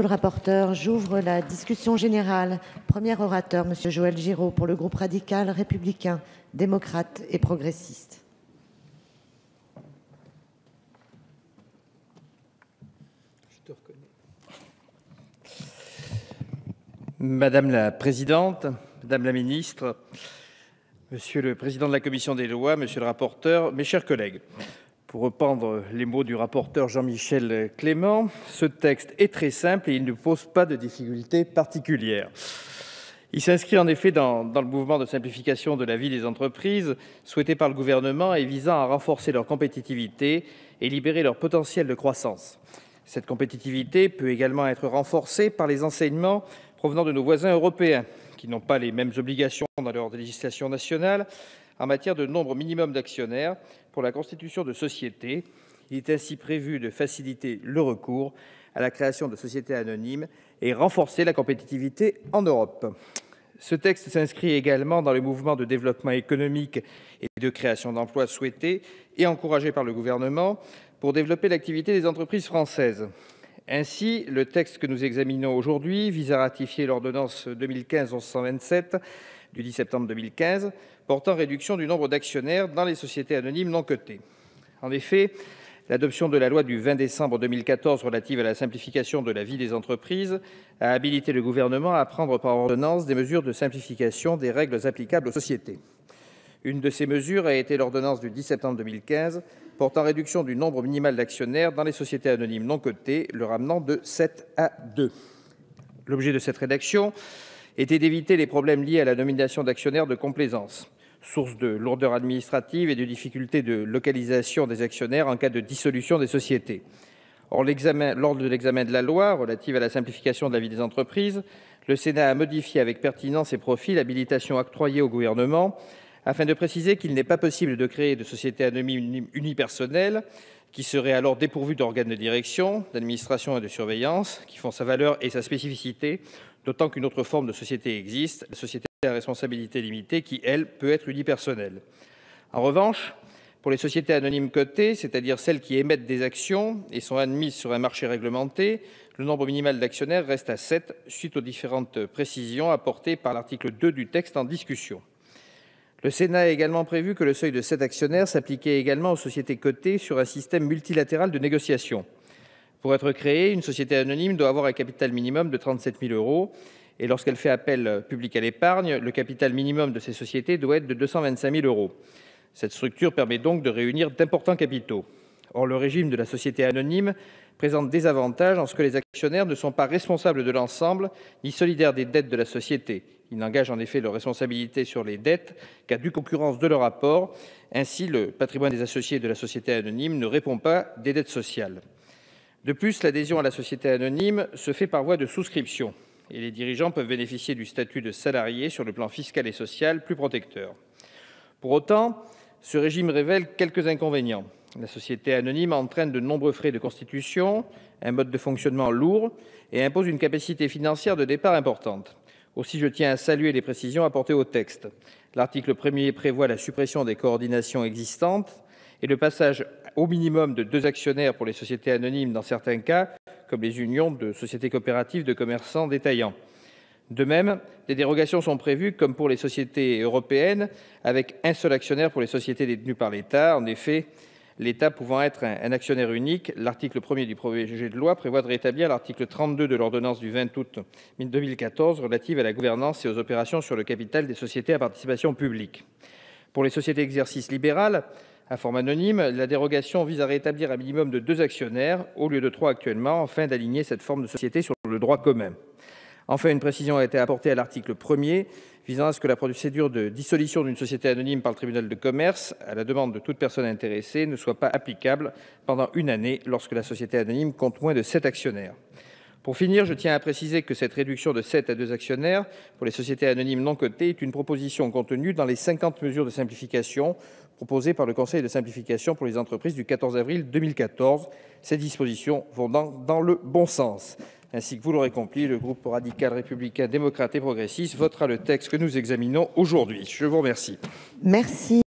le rapporteur, j'ouvre la discussion générale. Premier orateur, Monsieur Joël Giraud, pour le groupe radical, républicain, démocrate et progressiste. Je te reconnais. Madame la présidente, Madame la ministre, Monsieur le président de la commission des lois, Monsieur le rapporteur, mes chers collègues, pour reprendre les mots du rapporteur Jean-Michel Clément, ce texte est très simple et il ne pose pas de difficultés particulières. Il s'inscrit en effet dans le mouvement de simplification de la vie des entreprises souhaité par le gouvernement et visant à renforcer leur compétitivité et libérer leur potentiel de croissance. Cette compétitivité peut également être renforcée par les enseignements provenant de nos voisins européens, qui n'ont pas les mêmes obligations dans leur législation nationale en matière de nombre minimum d'actionnaires pour la constitution de sociétés. Il est ainsi prévu de faciliter le recours à la création de sociétés anonymes et renforcer la compétitivité en Europe. Ce texte s'inscrit également dans le mouvement de développement économique et de création d'emplois souhaité et encouragé par le gouvernement pour développer l'activité des entreprises françaises. Ainsi, le texte que nous examinons aujourd'hui vise à ratifier l'ordonnance 2015-1127 du 10 septembre 2015 portant réduction du nombre d'actionnaires dans les sociétés anonymes non cotées. En effet, l'adoption de la loi du 20 décembre 2014 relative à la simplification de la vie des entreprises a habilité le gouvernement à prendre par ordonnance des mesures de simplification des règles applicables aux sociétés. Une de ces mesures a été l'ordonnance du 10 septembre 2015 portant réduction du nombre minimal d'actionnaires dans les sociétés anonymes non cotées, le ramenant de 7 à 2. L'objet de cette rédaction était d'éviter les problèmes liés à la nomination d'actionnaires de complaisance, source de lourdeur administrative et de difficultés de localisation des actionnaires en cas de dissolution des sociétés. Or, lors de l'examen de la loi relative à la simplification de la vie des entreprises, le Sénat a modifié avec pertinence et profit l'habilitation octroyée au gouvernement afin de préciser qu'il n'est pas possible de créer de sociétés anonymes unipersonnelles qui seraient alors dépourvues d'organes de direction, d'administration et de surveillance, qui font sa valeur et sa spécificité, d'autant qu'une autre forme de société existe, la société à responsabilité limitée, qui, elle, peut être unipersonnelle. En revanche, pour les sociétés anonymes cotées, c'est-à-dire celles qui émettent des actions et sont admises sur un marché réglementé, le nombre minimal d'actionnaires reste à 7, suite aux différentes précisions apportées par l'article 2 du texte en discussion. Le Sénat a également prévu que le seuil de 7 actionnaires s'appliquait également aux sociétés cotées sur un système multilatéral de négociation. Pour être créée, une société anonyme doit avoir un capital minimum de 37 000 € et lorsqu'elle fait appel public à l'épargne, le capital minimum de ces sociétés doit être de 225 000 €. Cette structure permet donc de réunir d'importants capitaux. Or, le régime de la société anonyme présente des avantages en ce que les actionnaires ne sont pas responsables de l'ensemble ni solidaires des dettes de la société. Ils n'engagent en effet leur responsabilité sur les dettes qu'à due concurrence de leur apport. Ainsi, le patrimoine des associés de la société anonyme ne répond pas des dettes sociales. De plus, l'adhésion à la société anonyme se fait par voie de souscription et les dirigeants peuvent bénéficier du statut de salarié sur le plan fiscal et social plus protecteur. Pour autant, ce régime révèle quelques inconvénients. La société anonyme entraîne de nombreux frais de constitution, un mode de fonctionnement lourd et impose une capacité financière de départ importante. Aussi, je tiens à saluer les précisions apportées au texte. L'article 1er prévoit la suppression des coordinations existantes et le passage au minimum de 2 actionnaires pour les sociétés anonymes dans certains cas, comme les unions de sociétés coopératives de commerçants détaillants. De même, des dérogations sont prévues, comme pour les sociétés européennes, avec un seul actionnaire pour les sociétés détenues par l'État. En effet, l'État pouvant être un actionnaire unique, l'article 1er du projet de loi prévoit de rétablir l'article 32 de l'ordonnance du 20 août 2014 relative à la gouvernance et aux opérations sur le capital des sociétés à participation publique. Pour les sociétés d'exercice libéral, à forme anonyme, la dérogation vise à rétablir un minimum de 2 actionnaires au lieu de 3 actuellement, afin d'aligner cette forme de société sur le droit commun. Enfin, une précision a été apportée à l'article 1er visant à ce que la procédure de dissolution d'une société anonyme par le tribunal de commerce, à la demande de toute personne intéressée, ne soit pas applicable pendant 1 année lorsque la société anonyme compte moins de 7 actionnaires. Pour finir, je tiens à préciser que cette réduction de 7 à 2 actionnaires pour les sociétés anonymes non cotées est une proposition contenue dans les 50 mesures de simplification proposées par le Conseil de simplification pour les entreprises du 14 avril 2014. Ces dispositions vont dans le bon sens. Ainsi que vous l'aurez compris, le groupe radical républicain démocrate et progressiste votera le texte que nous examinons aujourd'hui. Je vous remercie. Merci.